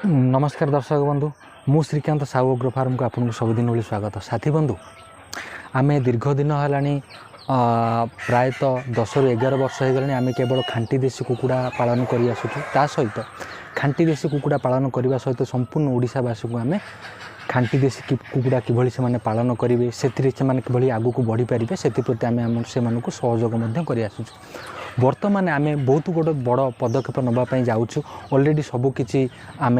नमस्कार दर्शक बंधु मु श्रीकांत साहू अग्रो फार्म को आपको सबुदिन भाई स्वागत। साथी बंधु आम दीर्घ दिन है प्रायतः 10 ରୁ 11 वर्ष हो गलानी आम केवल खांटी देशी कुकुड़ा पालन कर आसुचु। ता सहित खांटी देशी कुकुड़ा पालन करने सहित संपूर्ण ओडिशावासी को आम खांटी देशी कुकुड़ा किभली से पालन करेंगे से कि आगू को बढ़ी पारे से प्रति आम से सहयोग कर आसुचु। बर्तमान आम बहुत गोटे बड़ पदक्षेप नापी जाऊँ अलरेडी सबकि आम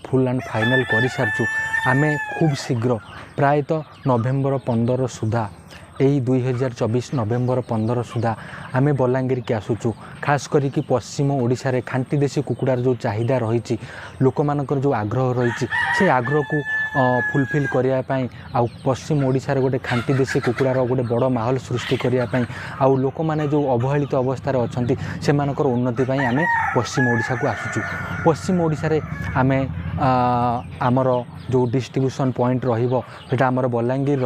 फुल एंड फाइनल कर सारी आम खूब शीघ्र प्रायतः नवेम्बर 15 सुधा यही 2024 नवेम्बर 15 सुधा आम बलांगीर के आसुचु। खास करी पश्चिम ओडिशा रे खांटी देशी कुकुड़ार जो चाहिदा रही लोक मानकर जो आग्रह रही से आग्रह को फुलफिल करने आउ पश्चिम ओडिशा रे गोटे खांटी देशी कुकुड़ार गोटे बड़ माहौल सृष्टि करने आउ लोक मैंने जो अवहेलित अवस्था अच्छा से उन्नति आम पश्चिम ओडिशा को आसुचु। पश्चिम ओडिशा रे आम आमर जो डिस्ट्रीब्यूशन पॉइंट रहा आमर बलांगीर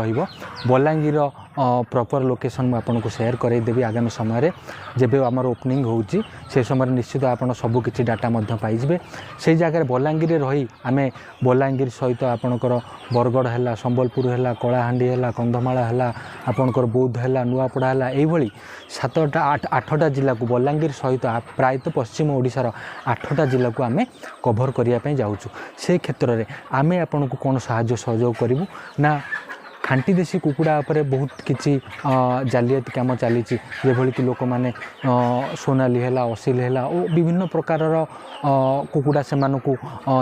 बलांगीर प्रॉपर लोकेशन मुझे आपको शेयर करदेवी आगामी समय जब आमर ओपनिंग होची से समय निश्चित आप सबकि डाटा पाइबे से जगह बलांगीर रही आम बलांगीर सहित आपणकर बरगढ़ है संबलपुर है कलाहांडी है कंधमाला है आपणकर बौद्ध है नुआपड़ा है यही 7टा 8टा जिला को बलांगीर सहित प्रायतः पश्चिम ओडिशार 8टा जिला को आम कभर करने जाऊँ। से क्षेत्र में आम आपन को कौन साहाय्य सहयोग करूँ ना खांटी देशी कुकुड़ा उपरे बहुत किसी जालियाती कम चली जेभली कि लोक मैंने सोनाली है असिल है और विभिन्न प्रकार कुकुड़ा से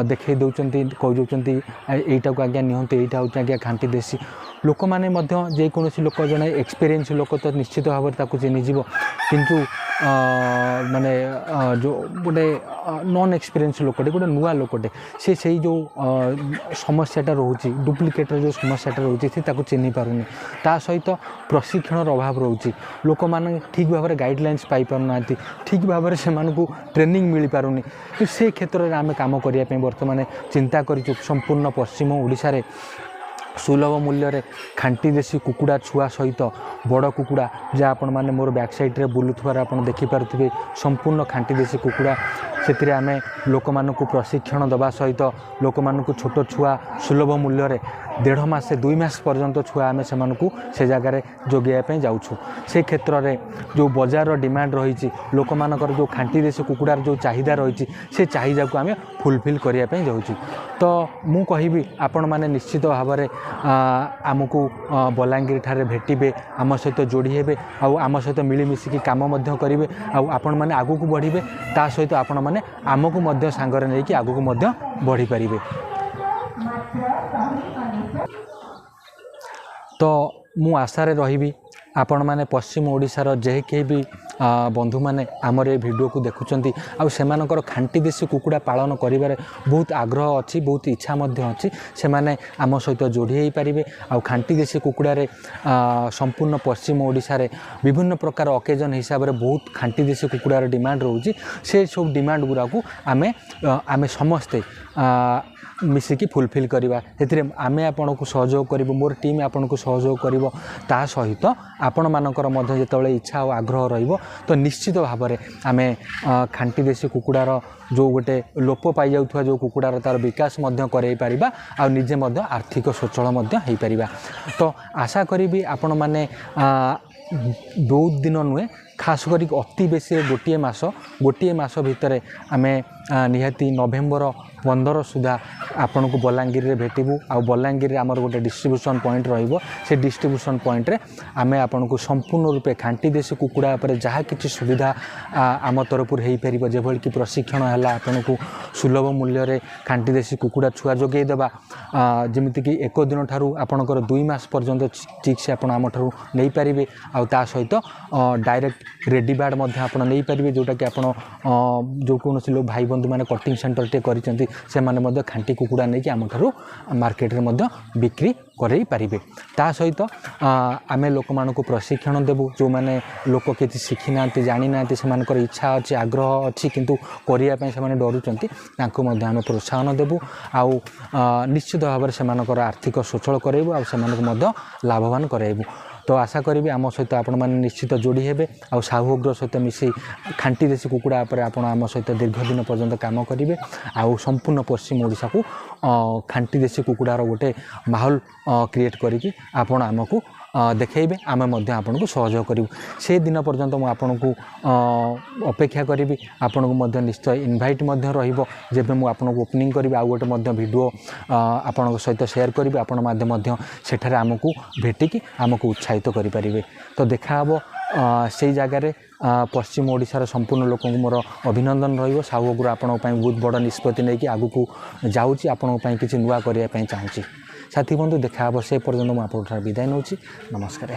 देखई दौरान कही यहीटा को आज्ञा निहंतु यहीटा हूँ आज्ञा खांटी देशी लोक मैंने जेकोसी लोक जड़े एक्सपीरियंस लोक तो निश्चित भाव में चिन्हिज किंतु माने जो गोटे नॉन एक्सपीरियंस लोकटे गोटे नुआ लोकटे से जो समस्याटा रोचे डुप्लिकेट जो समस्याटा रोचे चिन्ह पारुनी ता सहित प्रशिक्षण अभाव रोचे लोक मैंने ठीक भाव में गाइडलाइंस पाई पारना ठीक भाव में से ट्रेनिंग मिल पारुनी से क्षेत्र में आम कम करने बर्तमान चिंता करूँ। संपूर्ण पश्चिम ओडिशा रे सुलभ मूल्य खांटी देशी कुकुड़ा छुआ सहित बड़ कुकुड़ा जहाँ आपण मैंने मोर बैक साइड रे बुलुथार आप देखिपे संपूर्ण खांटी देशी कुकुड़ा से आम लोक मानक प्रशिक्षण दवा सहित लोक मानक छोट छुआ सुलभ मूल्य 1.5 मास से 2 मास पर्यंत छुआ आम से जगार जोगाइवाई जाऊँ। से क्षेत्र में जो बजार डिमांड रही लोक मानकर जो खांटी देशी कुकुड़ार जो चाहिदा रही से चाहिदा को आम फुलफिल करने जाऊँ। तो मु कहि आपण मैंने निश्चित भाव में आमको बलांगीर ठारे भेटे आम सहित जोड़ी हे आम सहित मिलमिशिकी कम करेंगे आपण मैंने आगू को बढ़े ता सहित आपण मैंने आमको सांगरे नहीं कि आगू को बढ़ी पारे। तो मु आशा रही आपण मैंने पश्चिम ओडिशार जे के भी बंधु मैंने आमर ये वीडियो को देखुंट आर खांटी देशी कुकुड़ा पालन करिबारे बहुत आग्रह अच्छी बहुत इच्छा अच्छी से माने आम सहित जोड़ी हो पारे आ खांटी देशी कुकुड़ारे संपूर्ण पश्चिम ओडिशा रे विभिन्न प्रकार ओकेजन हिसाब से बहुत खांटी देशी कुकुड़ार डिमांड रोचे से सब डिमांड गुरा को आमे आमे समस्ते मिसिकी फुलफिल करवा से आम आपन को सहयोग कर मोर टीम आपन को सहयोग कर ता सहित आपण मानकर जो इच्छा और आग्रह रहिबो तो निश्चित भाव में आम खांटी देशी कुकुड़ार जो गोटे लोप पाई जाउथवा जो कुकुड़ार तार विकास करई पारिबा आ निजे आर्थिक स्वच्छल हो पारिबा। तो आशा करी आपण माने बहुत दिन नुहे खास करी अति बेसी गोटे मास भितर आम निहाती नवेम्बर 15 सुधा आपण को बलांगीर रे भेटबू आ बलांगीर रे आमर गोटे डिस्ट्रीब्यूशन पॉइंट रहिबो से डिस्ट्रीब्यूशन पॉइंट रे आमे आपण को संपूर्ण रूपे खांटी देशी कुकुड़ा पर जहाँ किसी सुविधा आम तरफ हो पार जेभली कि प्रशिक्षण है आपण को सुलभ मूल्य रे खांटी देशी कुकुड़ा छुआ जोगे देबा जमिति कि 1 दिन ठारू आपणकर 2 मास पर्यंत ठीक से आपण आम ठारू नहीं पारिबे आ ता सहित डायरेक्ट रेडी बार्ड मध्ये आपण नहीं पारिबे जोटा कि आपण जो कोनोसी लोग भाई बंधु माने कटिंग सेंटर टे करिसेंती से माने खांटी कुकुड़ा नहीं कि आम ठारू मार्केट रे बिक्री करई पारिबे। ता सहित आमे लोक मानक प्रशिक्षण देबु जो माने लोक केति शिखि नांती जानि नांती से मानकर इच्छा अच्छी आग्रह अच्छी किंतु करिया पय से माने डरुचंती तांको मध्ये आमे प्रोत्साहन देबु आउ निश्चित भाव में से आर्थिक स्वच्छल करैबु आ से मानक मध्ये लाभवान करैबु। तो आशा करी आम सहित आपण मैंने निश्चित जोड़ी हेबे आ साहू अग्र सहित मिसी खांटी देसी कुकुड़ा पर आप आम सहित दीर्घ दिन पर्यंत काम करेंगे आउ संपूर्ण पश्चिम ओडिशा को खांटी देसी कुकुड़ार गोटे माहौल क्रिएट करिकी आपण आमको देखैबे आमे मध्य आपनको सहयोग करूँ से दिन पर्यंत मु आपनको अपेक्षा करी आपनको मध्य निश्चय इनभाइट मध्य रहिबो जेबे मु आपनको ओपनिंग करी आउ गोटे मध्य वीडियो आपनको सहित शेयर करी आपण माध्यम मध्य सेठारे आमको भेटिकी आमको उत्साहित करि परिबे तो देखा हबो से जगार पश्चिम ओडिशार संपूर्ण लोक मोर अभिनंदन रहिबो साहू अग्र आपण बहुत बड़ निष्पत्ति नहीं कि आगु जाऊँगी आपण किसी नुआ करने चाहूँगी साथी बंधु देखा हे से पर्यटन मुझे विदाय नौची नमस्कार।